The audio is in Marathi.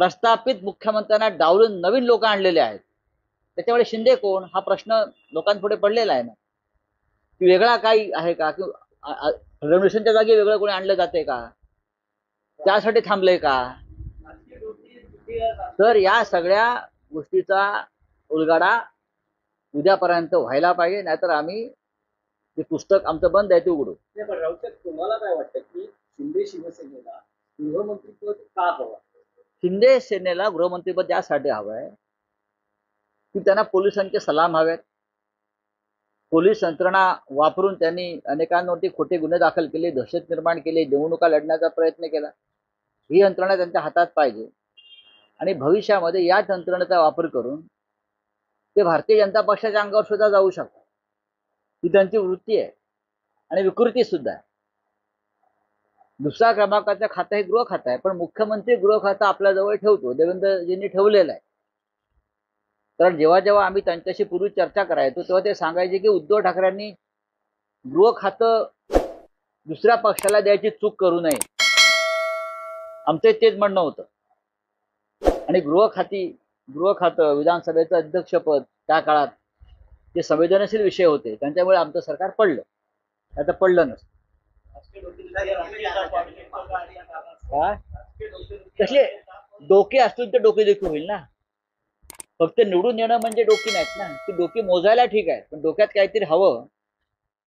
प्रस्थापित मुख्यमंत्र्यांना डावलून नवीन लोक आणलेले आहेत. त्याच्यामुळे शिंदे कोण हा प्रश्न लोकांपुढे पडलेला आहे ना, की वेगळा काही आहे का, की फडणवीसांच्या जागी वेगळं कोणी आणलं जाते का, त्यासाठी थांबलंय का. तर या सगळ्या गोष्टीचा उलगडा उद्यापर्यंत व्हायला पाहिजे, नाहीतर आम्ही ते पुस्तक आमचं बंद आहे ते उघडू. पण राऊत तुम्हाला काय वाटतं की शिंदे शिवसेनेला गृहमंत्रीपद का हवं? शिंदे सेनेला गृहमंत्रीपद यासाठी हवं आहे की त्यांना पोलिसांचे सलाम हवेत. पोलीस यंत्रणा वापरून त्यांनी अनेकांवरती खोटे गुन्हे दाखल केले, दहशत निर्माण केली, निवडणुका लढण्याचा प्रयत्न केला. ही यंत्रणा त्यांच्या हातात पाहिजे आणि भविष्यामध्ये या यंत्रणेचा वापर करून ते भारतीय जनता पक्षाच्या अंगावर सुद्धा जाऊ शकतात. ही त्यांची वृत्ती आहे आणि विकृती सुद्धा आहे. दुसऱ्या क्रमांकाचं खातं हे गृह खातं आहे, पण मुख्यमंत्री गृह खातं आपल्या जवळ ठेवतो, देवेंद्रजींनी ठेवलेलं आहे. कारण जेव्हा जेव्हा आम्ही त्यांच्याशी पूर्वी चर्चा करायचो तेव्हा ते सांगायचे की उद्धव ठाकरेंनी गृह खातं दुसऱ्या पक्षाला द्यायची चूक करू नये, आमचं तेच म्हणणं होतं. आणि गृह खातं विधानसभेचं अध्यक्षपद त्या काळात जे संवेदनशील विषय होते त्यांच्यामुळे आमचं सरकार पडलं, आता पडलं नसतं. तसे डोके असतील तर डोके देखील होईल ना. फक्त निवडून येणं म्हणजे डोकी नाहीत ना, ती डोकी मोजायला ठीक आहे, पण डोक्यात काहीतरी हवं